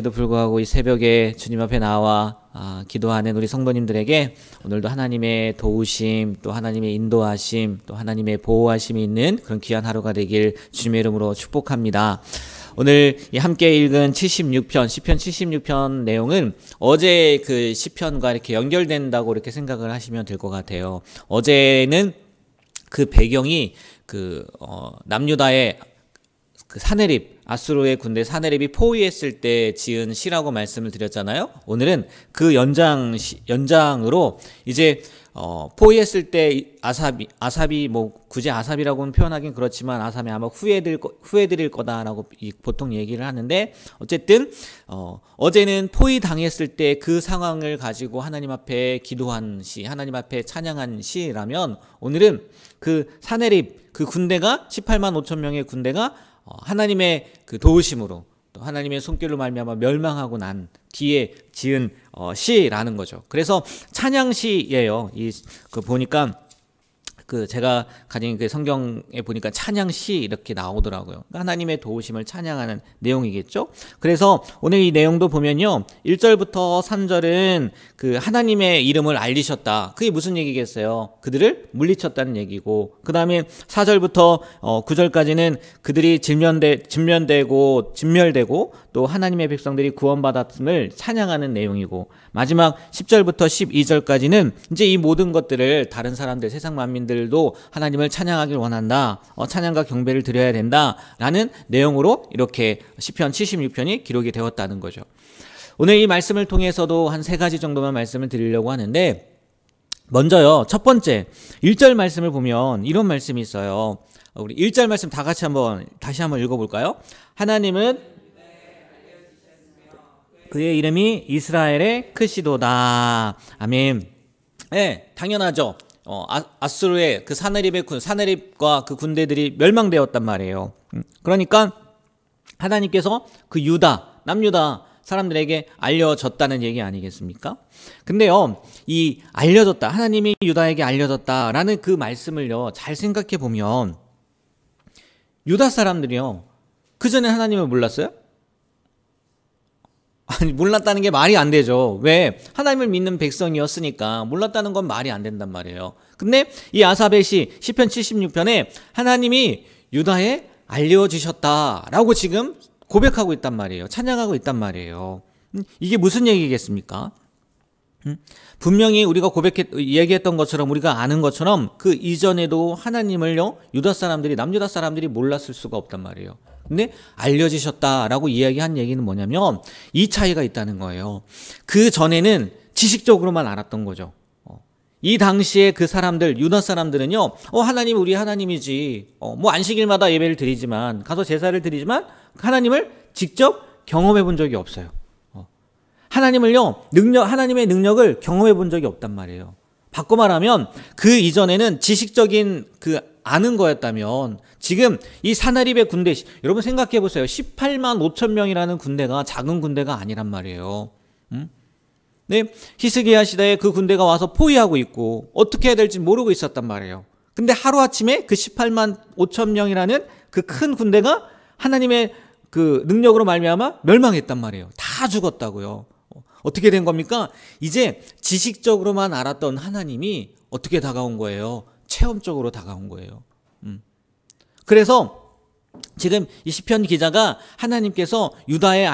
도 불구하고 이 새벽에 주님 앞에 나와 기도하는 우리 성도님들에게 오늘도 하나님의 도우심, 또 하나님의 인도하심, 또 하나님의 보호하심이 있는 그런 귀한 하루가 되길 주님의 이름으로 축복합니다. 오늘 함께 읽은 76편, 시편 76편 내용은 어제 그 시편과 이렇게 연결된다고 이렇게 생각을 하시면 될 것 같아요. 어제는 그 배경이 남유다의 그 사네립, 아수르의 군대 사네립이 포위했을 때 지은 시라고 말씀을 드렸잖아요. 오늘은 그 연장으로 이제 포위했을 때 아삽이 뭐 굳이 아삽이라고는 표현하긴 그렇지만 아삽이 아마 후회드릴 거다라고 보통 얘기를 하는데, 어쨌든 어제는 포위 당했을 때 그 상황을 가지고 하나님 앞에 기도한 시, 하나님 앞에 찬양한 시라면, 오늘은 그 사네립, 그 군대가 18만 5천 명의 군대가 하나님의 그 도우심으로, 또 하나님의 손길로 말미암아 멸망하고 난 뒤에 지은 시라는 거죠. 그래서 찬양시예요. 보니까 제가 가진 그 성경에 보니까 찬양시 이렇게 나오더라고요. 하나님의 도우심을 찬양하는 내용이겠죠. 그래서 오늘 이 내용도 보면요, 1절부터 3절은 그 하나님의 이름을 알리셨다. 그게 무슨 얘기겠어요? 그들을 물리쳤다는 얘기고, 그 다음에 4절부터 9절까지는 그들이 진멸되고 또 하나님의 백성들이 구원받았음을 찬양하는 내용이고, 마지막 10절부터 12절까지는 이제 이 모든 것들을 다른 사람들, 세상 만민들도 하나님을 찬양하길 원한다, 찬양과 경배를 드려야 된다라는 내용으로 이렇게 시편 76편이 기록이 되었다는 거죠. 오늘 이 말씀을 통해서도 한 3가지 정도만 말씀을 드리려고 하는데, 먼저요, 첫 번째 1절 말씀을 보면 이런 말씀이 있어요. 우리 1절 말씀 다 같이 다시 한번 읽어볼까요? 하나님은 그의 이름이 이스라엘의 크시도다. 아멘. 네, 당연하죠. 아수르의 그 사네립과 그 군대들이 멸망되었단 말이에요. 그러니까 하나님께서 그 남유다 사람들에게 알려졌다는 얘기 아니겠습니까? 근데요, 이 알려졌다, 하나님이 유다에게 알려졌다라는 그 말씀을요, 잘 생각해 보면 유다 사람들이요, 그 전에 하나님을 몰랐어요? 아니, 몰랐다는 게 말이 안 되죠. 왜? 하나님을 믿는 백성이었으니까 몰랐다는 건 말이 안 된단 말이에요. 근데 이 아삽의 시편 76편에 하나님이 유다에 알려주셨다라고 지금 고백하고 있단 말이에요. 찬양하고 있단 말이에요. 이게 무슨 얘기겠습니까? 분명히 우리가 얘기했던 것처럼, 우리가 아는 것처럼 그 이전에도 하나님을요, 남유다 사람들이 몰랐을 수가 없단 말이에요. 근데 알려주셨다라고 이야기한 얘기는 뭐냐면 이 차이가 있다는 거예요. 그 전에는 지식적으로만 알았던 거죠. 이 당시에 그 사람들, 유다 사람들은요, 하나님 우리 하나님이지, 뭐 안식일마다 예배를 드리지만, 가서 제사를 드리지만 하나님을 직접 경험해 본 적이 없어요. 하나님의 능력을 경험해 본 적이 없단 말이에요. 바꿔 말하면 그 이전에는 지식적인 아는 거였다면, 지금 이 사네립의 군대, 여러분 생각해 보세요. 18만 5천 명이라는 군대가 작은 군대가 아니란 말이에요. 네, 히스기야 시대에 그 군대가 와서 포위하고 있고 어떻게 해야 될지 모르고 있었단 말이에요. 근데 하루아침에 그 18만 5천 명이라는 그 큰 군대가 하나님의 그 능력으로 말미암아 멸망했단 말이에요. 다 죽었다고요. 어떻게 된 겁니까? 이제 지식적으로만 알았던 하나님이 어떻게 다가온 거예요? 체험적으로 다가온 거예요. 그래서 지금 이 시편 기자가 하나님께서 유다에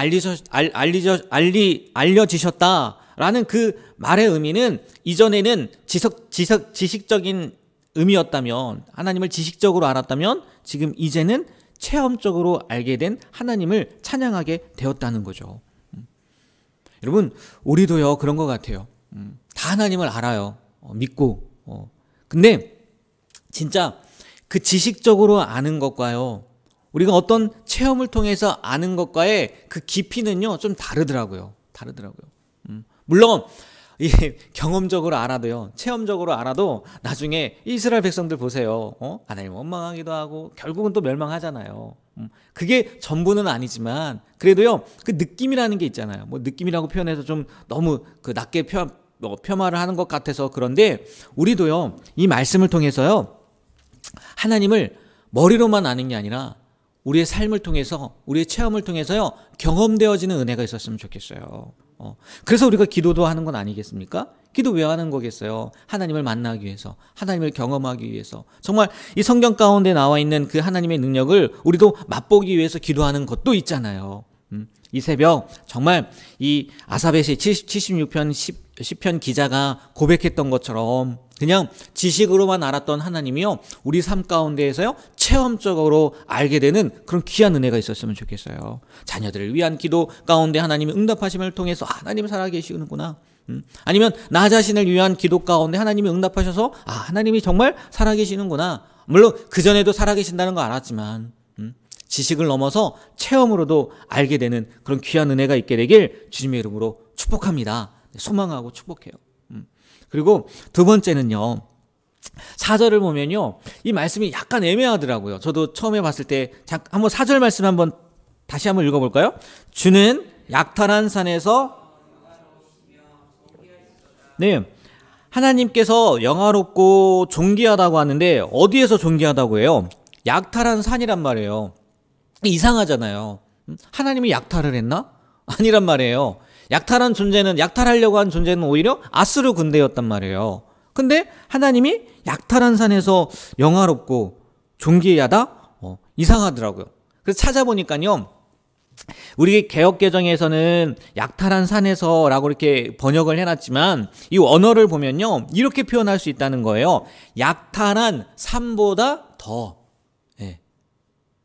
알려지셨다라는 그 말의 의미는, 이전에는 지식적인 의미였다면, 하나님을 지식적으로 알았다면, 지금 이제는 체험적으로 알게 된 하나님을 찬양하게 되었다는 거죠. 여러분, 우리도요 그런 것 같아요. 다 하나님을 알아요. 믿고. 근데 진짜 그 지식적으로 아는 것과요, 우리가 어떤 체험을 통해서 아는 것과의 그 깊이는요 좀 다르더라고요. 물론 경험적으로 알아도요, 체험적으로 알아도 나중에 이스라엘 백성들 보세요. 하나님 원망하기도 하고 결국은 또 멸망하잖아요. 그게 전부는 아니지만 그래도요, 그 느낌이라는 게 있잖아요. 뭐 느낌이라고 표현해서 좀 너무 낮게 폄하를 하는 것 같아서 그런데, 우리도요 이 말씀을 통해서요 하나님을 머리로만 아는 게 아니라 우리의 삶을 통해서, 우리의 체험을 통해서요, 경험되어지는 은혜가 있었으면 좋겠어요. 그래서 우리가 기도도 하는 건 아니겠습니까? 기도 왜 하는 거겠어요? 하나님을 만나기 위해서, 하나님을 경험하기 위해서. 정말 이 성경 가운데 나와 있는 그 하나님의 능력을 우리도 맛보기 위해서 기도하는 것도 있잖아요. 이 새벽 정말 이 아사벳의 76편 10편 기자가 고백했던 것처럼 그냥 지식으로만 알았던 하나님이요, 우리 삶 가운데에서요 체험적으로 알게 되는 그런 귀한 은혜가 있었으면 좋겠어요. 자녀들을 위한 기도 가운데 하나님이 응답하심을 통해서 하나님 살아계시는구나. 아니면 나 자신을 위한 기도 가운데 하나님이 응답하셔서 하나님이 정말 살아계시는구나. 물론 그전에도 살아계신다는 거 알았지만 지식을 넘어서 체험으로도 알게 되는 그런 귀한 은혜가 있게 되길 주님의 이름으로 축복합니다. 소망하고 축복해요. 그리고 두 번째는요, 4절을 보면요, 이 말씀이 약간 애매하더라고요. 저도 처음에 봤을 때 한번 4절 말씀 한번 다시 한번 읽어볼까요? 주는 약탈한 산에서, 네, 하나님께서 영화롭고 존귀하다고 하는데 어디에서 존귀하다고 해요? 약탈한 산이란 말이에요. 이상하잖아요. 하나님이 약탈을 했나? 아니란 말이에요. 약탈한 존재는, 약탈하려고 한 존재는 오히려 아스르 군대였단 말이에요. 근데 하나님이 약탈한 산에서 영화롭고 존귀하다? 이상하더라고요. 그래서 찾아보니까요, 우리 개역개정에서는 약탈한 산에서라고 이렇게 번역을 해놨지만 이 언어를 보면요, 이렇게 표현할 수 있다는 거예요. 약탈한 산보다 더.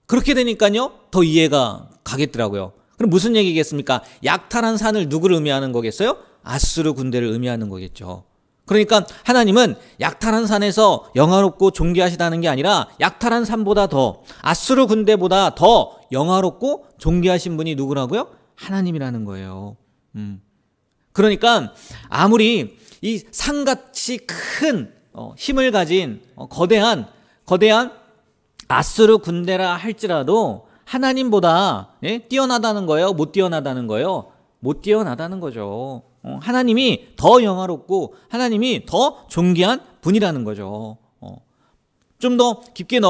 그렇게 되니까요, 더 이해가 가겠더라고요. 그럼 무슨 얘기겠습니까? 약탈한 산을 누구를 의미하는 거겠어요? 아수르 군대를 의미하는 거겠죠. 그러니까 하나님은 약탈한 산에서 영화롭고 존귀하시다는 게 아니라 약탈한 산보다 더, 아수르 군대보다 더 영화롭고 존귀하신 분이 누구라고요? 하나님이라는 거예요. 그러니까 아무리 이 산같이 큰 힘을 가진 거대한 아수르 군대라 할지라도 하나님보다 뛰어나다는 거예요? 못 뛰어나다는 거예요? 못 뛰어나다는 거죠. 하나님이 더 영화롭고 하나님이 더 존귀한 분이라는 거죠. 좀 더 깊게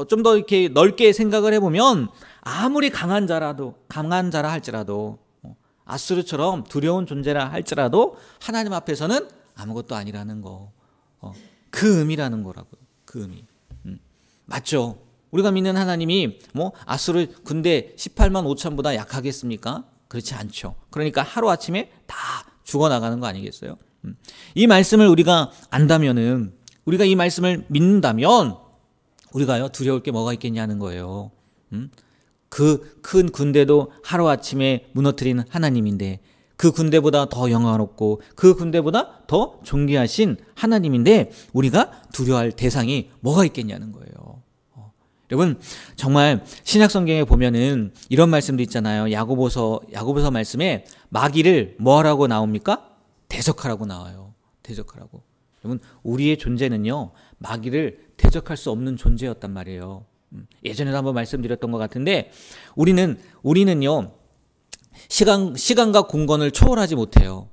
좀 더 이렇게 넓게 생각을 해보면 아무리 강한 자라 할지라도 아수르처럼 두려운 존재라 할지라도 하나님 앞에서는 아무것도 아니라는 거. 그 의미라는 거라고요. 그 의미. 맞죠? 우리가 믿는 하나님이 아수르 군대 18만 5천보다 약하겠습니까? 그렇지 않죠. 그러니까 하루아침에 다 죽어나가는 거 아니겠어요? 이 말씀을 우리가 안다면은, 우리가 이 말씀을 믿는다면 우리가요 두려울 게 뭐가 있겠냐는 거예요. 그 큰 군대도 하루아침에 무너뜨리는 하나님인데, 그 군대보다 더 영화롭고 그 군대보다 더 존귀하신 하나님인데 우리가 두려워할 대상이 뭐가 있겠냐는 거예요. 여러분, 정말 신약성경에 보면은 이런 말씀도 있잖아요. 야고보서 말씀에 마귀를 뭐하라고 나옵니까? 대적하라고 나와요. 대적하라고. 여러분, 우리의 존재는요 마귀를 대적할 수 없는 존재였단 말이에요. 예전에도 한번 말씀드렸던 것 같은데 우리는요 시간과 공간을 초월하지 못해요.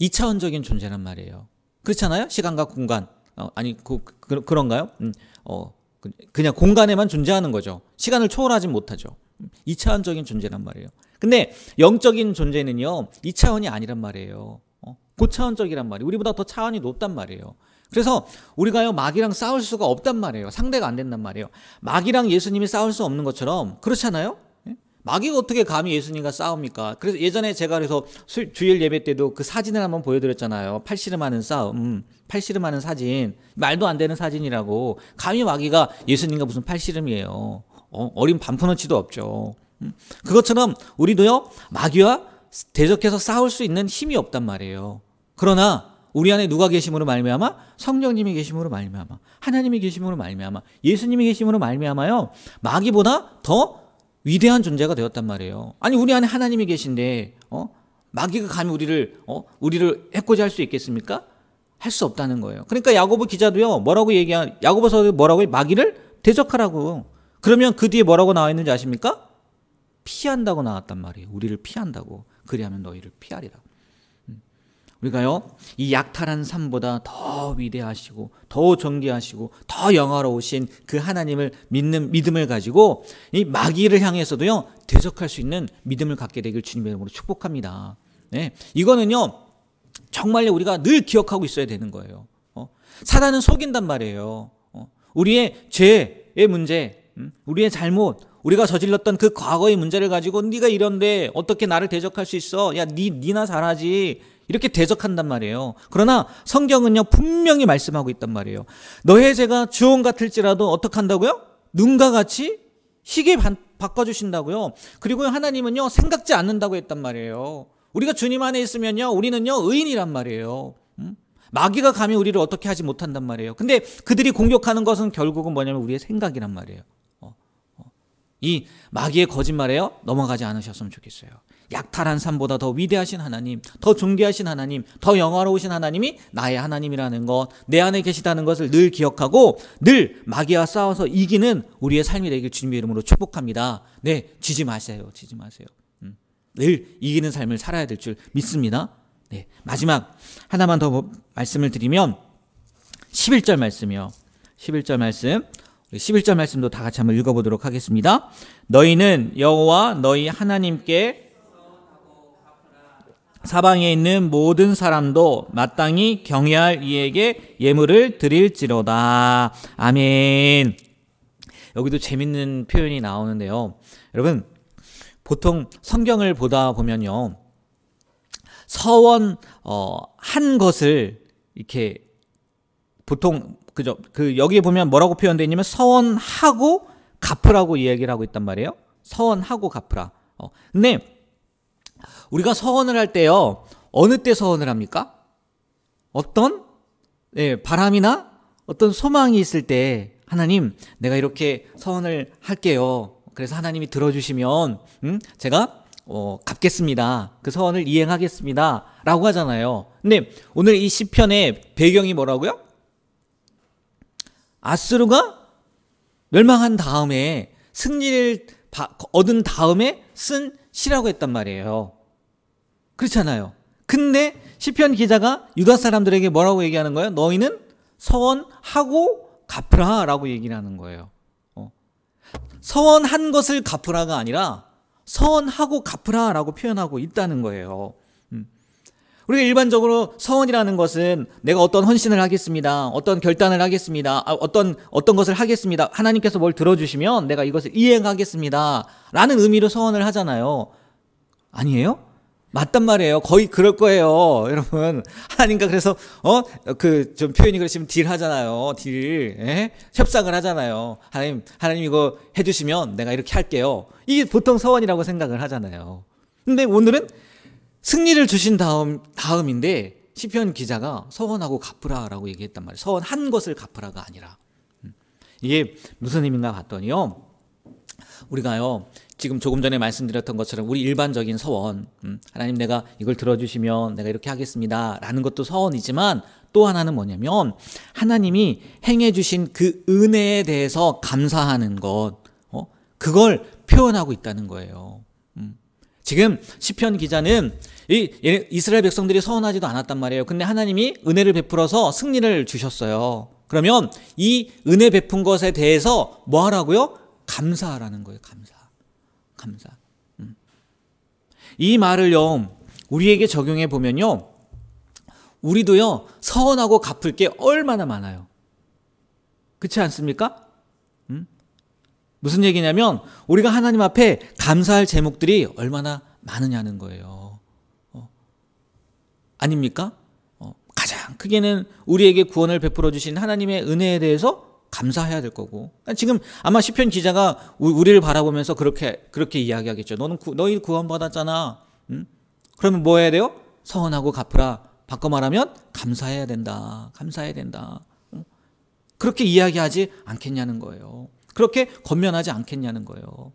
2차원적인 존재란 말이에요. 그렇잖아요? 시간과 공간. 그런가요? 그냥 공간에만 존재하는 거죠. 시간을 초월하지 못하죠. 2차원적인 존재란 말이에요. 근데 영적인 존재는요 2차원이 아니란 말이에요. 고차원적이란 말이에요. 우리보다 더 차원이 높단 말이에요. 그래서 우리가요 마귀랑 싸울 수가 없단 말이에요. 상대가 안 된단 말이에요. 마귀랑 예수님이 싸울 수 없는 것처럼, 그렇잖아요? 마귀가 어떻게 감히 예수님과 싸웁니까? 그래서 예전에 제가 그래서 주일 예배 때도 그 사진을 한번 보여드렸잖아요. 팔씨름하는 싸움, 팔씨름하는 사진, 말도 안 되는 사진이라고. 감히 마귀가 예수님과 무슨 팔씨름이에요. 어린 반푼어치도 없죠. 그것처럼 우리도요 마귀와 대적해서 싸울 수 있는 힘이 없단 말이에요. 그러나 우리 안에 누가 계심으로 말미암아? 성령님이 계심으로 말미암아, 하나님이 계심으로 말미암아, 예수님이 계심으로 말미암아요 마귀보다 더 위대한 존재가 되었단 말이에요. 아니, 우리 안에 하나님이 계신데 마귀가 감히 우리를 해코지 할 수 있겠습니까? 할 수 없다는 거예요. 그러니까 야고보 기자도요 야고보서도 뭐라고 해요? 마귀를 대적하라고. 그러면 그 뒤에 뭐라고 나와 있는지 아십니까? 피한다고 나왔단 말이에요. 우리를 피한다고. 그리하면 너희를 피하리라. 우리가요, 이 약탈한 삶보다 더 위대하시고 더 존귀하시고 더 영화로우신 그 하나님을 믿는 믿음을 가지고 이 마귀를 향해서도요 대적할 수 있는 믿음을 갖게 되길 주님의 이름으로 축복합니다. 네, 이거는요 정말 우리가 늘 기억하고 있어야 되는 거예요. 사단은 속인단 말이에요. 우리의 죄의 문제, 우리의 잘못, 우리가 저질렀던 그 과거의 문제를 가지고 네가 이런데 어떻게 나를 대적할 수 있어? 야, 니나 잘하지. 이렇게 대적한단 말이에요. 그러나 성경은요 분명히 말씀하고 있단 말이에요. 너의 죄가 주홍 같을지라도 어떻게 한다고요? 눈과 같이 희게 바꿔주신다고요. 그리고 하나님은요 생각지 않는다고 했단 말이에요. 우리가 주님 안에 있으면요 우리는요 의인이란 말이에요. 마귀가 감히 우리를 어떻게 하지 못한단 말이에요. 근데 그들이 공격하는 것은 결국은 뭐냐면 우리의 생각이란 말이에요. 이 마귀의 거짓말에요 넘어가지 않으셨으면 좋겠어요. 약탈한 삶보다 더 위대하신 하나님, 더 존귀하신 하나님, 더 영화로우신 하나님이 나의 하나님이라는 것, 내 안에 계시다는 것을 늘 기억하고 늘 마귀와 싸워서 이기는 우리의 삶이 되길 주님의 이름으로 축복합니다. 네, 지지 마세요. 지지 마세요. 늘 이기는 삶을 살아야 될 줄 믿습니다. 네, 마지막 하나만 더 말씀을 드리면 11절 말씀이요. 11절 말씀. 11절 말씀도 다 같이 한번 읽어보도록 하겠습니다. 너희는 여호와 너희 하나님께 사방에 있는 모든 사람도 마땅히 경외할 이에게 예물을 드릴지로다. 아멘. 여기도 재밌는 표현이 나오는데요. 여러분, 보통 성경을 보다 보면요. 한 것을 이렇게 보통 그죠? 여기에 보면 뭐라고 표현되어 있냐면 서원하고 갚으라고 이야기를 하고 있단 말이에요. 서원하고 갚으라. 근데 우리가 서원을 할 때요. 어느 때 서원을 합니까? 어떤 바람이나 어떤 소망이 있을 때 하나님 내가 이렇게 서원을 할게요. 그래서 하나님이 들어주시면 제가 갚겠습니다. 그 서원을 이행하겠습니다. 라고 하잖아요. 근데 오늘 이 시편의 배경이 뭐라고요? 아수르가 멸망한 다음에 승리를 얻은 다음에 쓴 시라고 했단 말이에요. 그렇잖아요. 근데 시편 기자가 유다 사람들에게 뭐라고 얘기하는 거예요? 너희는 서원하고 갚으라 라고 얘기를 하는 거예요. 서원한 것을 갚으라가 아니라 서원하고 갚으라 라고 표현하고 있다는 거예요. 우리가 일반적으로 서원이라는 것은 내가 어떤 헌신을 하겠습니다. 어떤 결단을 하겠습니다. 어떤 것을 하겠습니다. 하나님께서 뭘 들어주시면 내가 이것을 이행하겠습니다. 라는 의미로 서원을 하잖아요. 아니에요? 맞단 말이에요. 거의 그럴 거예요. 여러분. 하나님과 그래서, 좀 표현이 그러시면 딜 하잖아요. 딜. 협상을 하잖아요. 하나님 이거 해주시면 내가 이렇게 할게요. 이게 보통 서원이라고 생각을 하잖아요. 근데 오늘은 승리를 주신 다음인데 시편 기자가 서원하고 갚으라라고 얘기했단 말이에요. 서원한 것을 갚으라가 아니라. 이게 무슨 의미인가 봤더니요. 우리가요. 지금 조금 전에 말씀드렸던 것처럼 우리 일반적인 서원, 하나님 내가 이걸 들어주시면 내가 이렇게 하겠습니다 라는 것도 서원이지만 또 하나는 뭐냐면 하나님이 행해주신 그 은혜에 대해서 감사하는 것, 그걸 표현하고 있다는 거예요. 지금 시편 기자는 이스라엘 백성들이 서원하지도 않았단 말이에요. 근데 하나님이 은혜를 베풀어서 승리를 주셨어요. 그러면 이 은혜 베푼 것에 대해서 뭐 하라고요? 감사하라는 거예요. 감사. 이 말을요 우리에게 적용해 보면요 우리도요 서원하고 갚을 게 얼마나 많아요. 그렇지 않습니까? 무슨 얘기냐면 우리가 하나님 앞에 감사할 제목들이 얼마나 많으냐는 거예요. 아닙니까? 가장 크게는 우리에게 구원을 베풀어 주신 하나님의 은혜에 대해서 감사해야 될 거고. 지금 아마 시편 기자가 우리를 바라보면서 그렇게 이야기하겠죠. 너희 구원 받았잖아. 그러면 뭐 해야 돼요? 서원하고 갚으라. 바꿔 말하면 감사해야 된다. 그렇게 이야기하지 않겠냐는 거예요. 그렇게 권면하지 않겠냐는 거예요.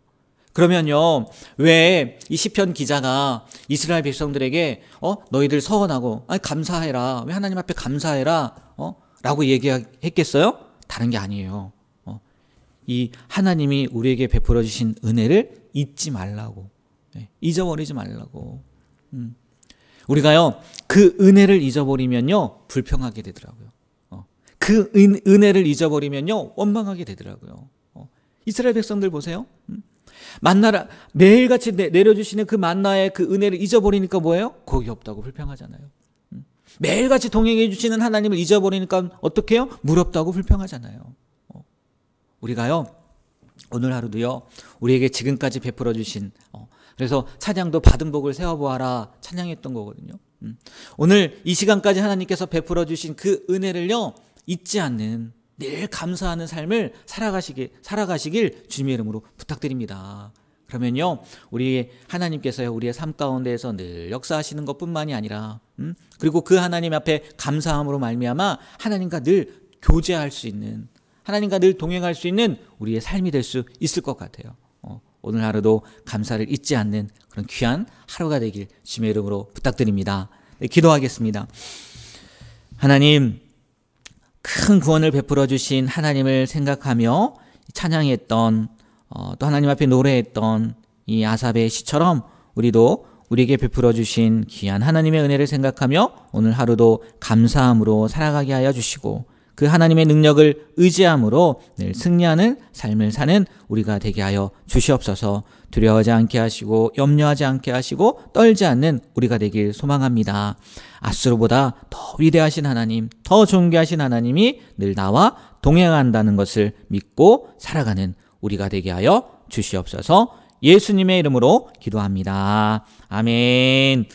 그러면요, 왜 이 시편 기자가 이스라엘 백성들에게 너희들 서원하고 감사해라. 왜 하나님 앞에 감사해라. 라고 얘기했겠어요? 다른 게 아니에요. 이 하나님이 우리에게 베풀어 주신 은혜를 잊지 말라고, 잊어버리지 말라고. 우리가요, 그 은혜를 잊어버리면요, 불평하게 되더라고요. 그 은혜를 잊어버리면요, 원망하게 되더라고요. 이스라엘 백성들 보세요. 만나라, 매일같이 내려주시는 그 만나의 그 은혜를 잊어버리니까 뭐예요? 복이 없다고 불평하잖아요. 매일같이 동행해 주시는 하나님을 잊어버리니까 어떻게 해요? 물 없다고 불평하잖아요. 우리가요, 오늘 하루도요, 우리에게 지금까지 베풀어 주신, 그래서 찬양도 받은 복을 세워보아라 찬양했던 거거든요. 오늘 이 시간까지 하나님께서 베풀어 주신 그 은혜를요, 잊지 않는, 늘 감사하는 삶을 살아가시길 주님의 이름으로 부탁드립니다. 그러면요, 우리 하나님께서요, 우리의 삶 가운데에서 늘 역사하시는 것뿐만이 아니라, 그리고 그 하나님 앞에 감사함으로 말미암아 하나님과 늘 교제할 수 있는, 하나님과 늘 동행할 수 있는 우리의 삶이 될 수 있을 것 같아요. 오늘 하루도 감사를 잊지 않는 그런 귀한 하루가 되길 주님의 이름으로 부탁드립니다. 네, 기도하겠습니다. 하나님, 큰 구원을 베풀어 주신 하나님을 생각하며 찬양했던, 또 하나님 앞에 노래했던 이 아삽의 시처럼 우리도 우리에게 베풀어 주신 귀한 하나님의 은혜를 생각하며 오늘 하루도 감사함으로 살아가게 하여 주시고, 그 하나님의 능력을 의지함으로 늘 승리하는 삶을 사는 우리가 되게 하여 주시옵소서. 두려워하지 않게 하시고 염려하지 않게 하시고 떨지 않는 우리가 되길 소망합니다. 아수르보다 더 위대하신 하나님, 더 존귀하신 하나님이 늘 나와 동행한다는 것을 믿고 살아가는 우리가 되게 하여 주시옵소서. 예수님의 이름으로 기도합니다. 아멘.